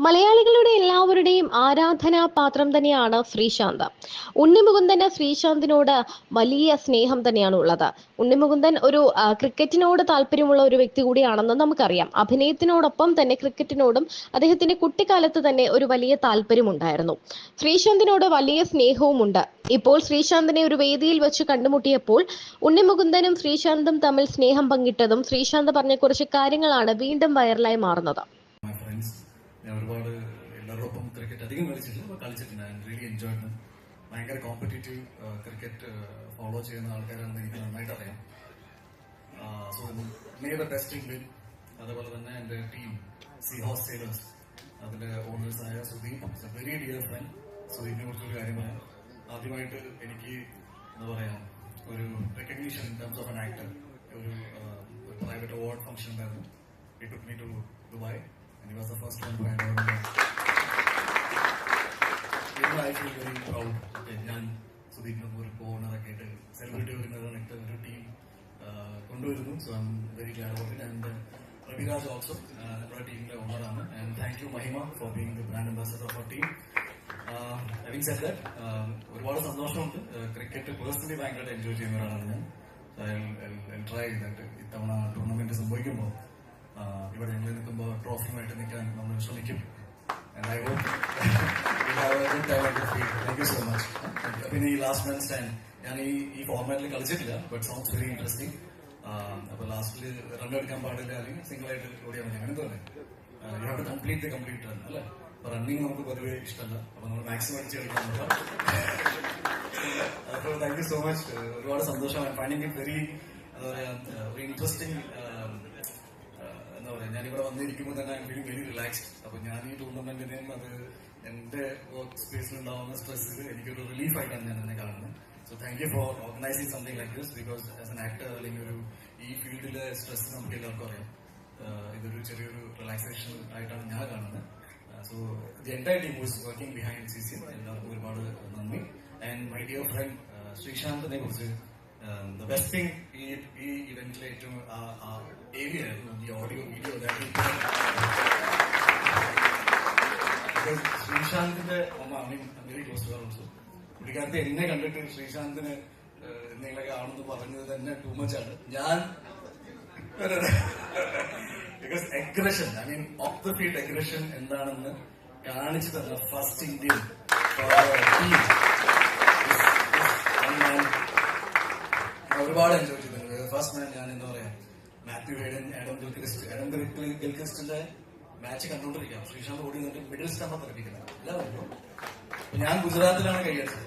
മലയാളികളുടെ എല്ലാവരുടെയും ആരാധനാപാത്രം തന്നെയാണ് ശ്രീശാന്ത്. ഉണ്ണിമുകുന്ദന് ശ്രീശാന്തിനോട് വലിയ സ്നേഹം തന്നെയാണ് ഉള്ളത്. ഉണ്ണിമുകുന്ദൻ ഒരു ക്രിക്കറ്റിനോട് താല്പര്യമുള്ള ഒരു വ്യക്തി കൂടിയാണെന്ന് നമുക്കറിയാം. അഭിനയത്തിനോടൊപ്പം തന്നെ ക്രിക്കറ്റിനോടും അദ്ദേഹത്തിന്റെ കുട്ടിക്കാലത്ത് തന്നെ ഒരു വലിയ താല്പര്യമുണ്ടായിരുന്നു. ശ്രീശാന്തിനോട് വലിയ സ്നേഹവുമുണ്ട്. ഇപ്പോൾ ശ്രീശാന്തിനെ ഒരു വേദിയിൽ വെച്ച് കണ്ടുമുട്ടിയപ്പോൾ ഉണ്ണിമുകുന്ദനും ശ്രീശാന്തും തമ്മിൽ സ്നേഹം പങ്കിട്ടതും ശ്രീശാന്ത് പറഞ്ഞ കുറച്ച് കാര്യങ്ങളാണ് വീണ്ടും വൈറലായി മാറുന്നത്. ഞാൻ ഒരുപാട് എല്ലാവരോടൊപ്പം ക്രിക്കറ്റ് അധികം കളിച്ചിട്ടില്ല, കളിച്ചിട്ടുണ്ട്. I really enjoyed. ഭയങ്കര കോമ്പറ്റേറ്റീവ് ക്രിക്കറ്റ് ഫോളോ ചെയ്യുന്ന ആൾക്കാരാണെന്ന് എനിക്ക് നന്നായിട്ട് അറിയാം. So may the best England. അതേപോലെ തന്നെ എൻ്റെ ടീം സീഹോസ് സെയിലേഴ്സ്, അതിന്റെ ഓണേഴ്സായ സുദീപ്, വെരി ഡിയർ ഫ്രണ്ട്. സുദീപിനെ കുറിച്ചൊരു കാര്യം പറയാം. ആദ്യമായിട്ട് എനിക്ക് എന്താ പറയാ ഒരു recognition in terms of an actor, ഒരു പ്രൈവറ്റ് അവാർഡ് ഫംഗ്ഷൻ ഉണ്ടായിരുന്നു. It took me to Dubai. He was the first one to hand over the I feel very proud. ഞാൻ സുദീപിനൊപ്പം ഒരു ഓണറൊക്കെ ആയിട്ട് സെലിബ്രേറ്റ് വരുന്നതായിട്ട് ഒരു ടീം കൊണ്ടുവരുന്നു. So I M very glad about it. And Raviraj also നമ്മുടെ ടീമിലെ ഓണറാണ്. And thank you Mahima for being the brand ambassador of our team. Having said that, ഒരുപാട് സന്തോഷമുണ്ട്. ക്രിക്കറ്റ് പേഴ്സണലി ഭയങ്കരമായിട്ട് എൻജോയ് ചെയ്യുന്ന ഒരാളാണ് ഞാൻ. ട്രൈ ചെയ്തിട്ട് ഇത്തവണ ടൂർണമെന്റ് സംഭവിക്കുമ്പോൾ ഇവിടെ ഞങ്ങൾ നിൽക്കുമ്പോൾ ട്രോഫിയുമായിട്ട് നിൽക്കാൻ നമ്മൾ ശ്രമിക്കും. Thank you so much. പിന്നെ ഈ ലാസ്റ്റ് മാൻ സ്റ്റാൻഡ് ഞാൻ ഈ ഫോർമാറ്റിൽ കളിച്ചിട്ടില്ല, ബട്ട് സൗണ്ട്സ് വെരി ഇൻട്രസ്റ്റിംഗ്. അപ്പൊ ലാസ്റ്റിൽ റൺ എടുക്കാൻ പാടില്ല, അല്ലെങ്കിൽ സിംഗിൾ ആയിട്ട് ഓടിയാൽ മതി, അങ്ങനെ തന്നെ you have to complete run അല്ലേ. അപ്പൊ റണ്ണിങ് നമുക്ക് പൊതുവെ ഇഷ്ടമല്ല, അപ്പൊ നമ്മൾ മാക്സിമം അടിച്ച് കളിക്കാൻ നോക്കാം. അപ്പോൾ താങ്ക് യു സോ മച്ച്. ഒരുപാട് സന്തോഷമാണ്. ഫൈൻഡിങ് ഇറ്റ് വെരി എന്താ പറയാ ഒരു ഇൻട്രസ്റ്റിംഗ്. എന്താ പറയാ, ഞാനിവിടെ വന്നിരിക്കുമ്പോൾ തന്നെ ഐ ഫീലിംഗ് വെരി റിലാക്സ്ഡ്. അപ്പൊ ഞാൻ ഈ ടൂർണമെന്റിനെയും അത് എന്റെ വർക്ക് സ്പേസിൽ ഉണ്ടാവുന്ന സ്ട്രെസ്സിൽ എനിക്കൊരു റിലീഫ് ആയിട്ടാണ് ഞാൻ എന്നെ കാണുന്നത്. So thank you for organising something like this, because as an actor അല്ലെങ്കിൽ ഒരു ഈ ഫീൽഡിലെ സ്ട്രെസ് നമുക്ക് എല്ലാവർക്കും അറിയാം. ഇതൊരു ചെറിയൊരു റിലാക്സേഷൻ ആയിട്ടാണ് ഞാൻ കാണുന്നത്. So the entire team was working behind CCM. എല്ലാവർക്കും ഒരുപാട് നന്ദി. ആൻഡ് മൈ ഡിയർ ഫ്രണ്ട് ശ്രീശാന്തിനെ കുറിച്ച് the best thing ഈ ഇവന്റിലെ ഏറ്റവും ഏരിയ ആയിരുന്നു ഈ ഓഡിയോ വീഡിയോ. ശ്രീശാന്തിന്റെ വെരി ക്ലോസ് ടു ഓൾസോ. പുള്ളിക്കാരത്തെ എന്നെ കണ്ടിട്ട് ശ്രീശാന്തിന് നിങ്ങളൊക്കെ ആണെന്ന് പറഞ്ഞത് തന്നെ ടൂ മച്ച് ആണ്. ഞാൻ because aggression, I mean of the field aggression എന്താണെന്ന് കാണിച്ചു തന്ന ഫസ്റ്റ് ഇന്ത്യൻ ടീം. ഒരുപാട് എൻജോയ് ചെയ്തിട്ടുണ്ട്. ഫസ്റ്റ് മാൻ ഞാൻ എന്താ പറയാ മാത്യു ഹേഡൻ, ആഡം ഗിൽക്രിസ്റ്റിന്റെ മാച്ച് കണ്ടുകൊണ്ടിരിക്കാം. ശ്രീശാന്ത് ഓടി നിന്നിട്ട് മിഡിൽ സ്റ്റമ്പ് തെറിപ്പിക്കുന്നത് എല്ലാവരും. ഞാൻ ഗുജറാത്തിലാണ് കൈയടിച്ചത്.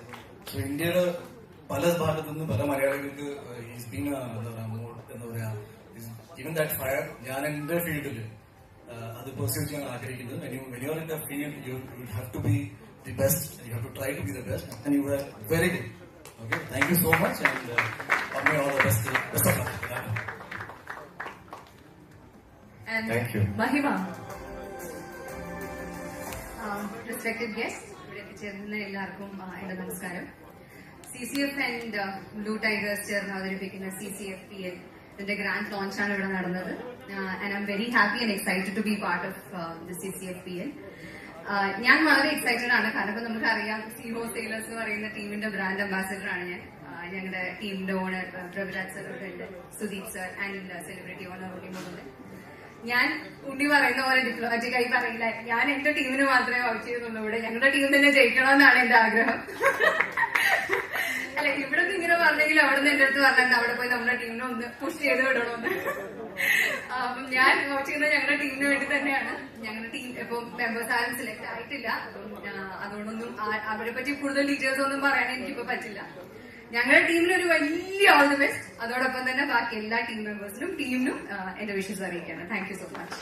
സോ ഇന്ത്യയുടെ പല ഭാഗത്തു നിന്നും പല മലയാളികൾക്ക് എന്താ പറയാ ഈവൻ ദാറ്റ് ഫയർ ഞാൻ എന്റെ ഫീൽഡിൽ അത് പെർസ്യൂ ചെയ്യാൻ ആഗ്രഹിക്കുന്നത്. when you are in the field, you have to be the best, you have to try to be the best, and you were very good. Okay, thank you so much, and all the best of luck. And thank you Mahima. Respected guests, ഇവിടെ ചേർന്ന എല്ലാവർക്കും എന്റെ നമസ്കാരം. CCF and blue tigers ചേർന്ന് അവതരിപ്പിക്കുന്ന CCFPL ഇതിന്റെ grand launch ആണ് ഇവിടെ നടന്നത്. And I M very happy and excited to be part of the CCFPL. ഞാൻ വളരെ എക്സൈറ്റഡ് ആണ്, കാരണം ഇപ്പൊ നമുക്കറിയാം സീഹോസ് സെയിലേഴ്സ് എന്ന് പറയുന്ന ടീമിന്റെ ബ്രാൻഡ് അംബാസിഡർ ആണ് ഞാൻ. ഞങ്ങളുടെ ടീമിന്റെ owner Prabhuraj sir, Sudeep sir, and celebrity owner Unni Mukundan. ഞാൻ ഉണ്ണി പറയുന്ന പോലെ ഡിപ്ലോമാറ്റിക് ആയി പറയില്ല, ഞാൻ എന്റെ ടീമിന് മാത്രമേ വർക്ക് ചെയ്യുന്നുള്ളൂ. ഇവിടെ ഞങ്ങളുടെ ടീം തന്നെ ജയിക്കണമെന്നാണ് എന്റെ ആഗ്രഹം. അല്ല, ഇവിടെ ഇങ്ങനെ പറഞ്ഞെങ്കിൽ അവിടെ നിന്ന് എന്റെ അടുത്ത് പറഞ്ഞാൽ അവിടെ പോയി നമ്മുടെ ടീമിനെ ഒന്ന് പുഷ് ചെയ്ത് വിടണമെന്ന്. അപ്പം ഞാൻ വർക്ക് ചെയ്യുന്നത് ഞങ്ങളുടെ ടീമിന് വേണ്ടി തന്നെയാണ്. ഞങ്ങളുടെ ടീം ഇപ്പൊ മെമ്പേഴ്സ് ആരും സെലക്ട് ആയിട്ടില്ല, അതുകൊണ്ടൊന്നും അവരെ പറ്റി കൂടുതൽ ഡീറ്റെയിൽസ് ഒന്നും പറയാൻ എനിക്കിപ്പോ പറ്റില്ല. ഞങ്ങളുടെ ടീമിന് ഒരു വലിയ ഓൾ ദി ബെസ്റ്റ്. അതോടൊപ്പം തന്നെ ബാക്കി എല്ലാ ടീം മെമ്പേഴ്സിനും ടീമിനും എന്റെ വിഷസ് അറിയിക്കണം. Thank you so much.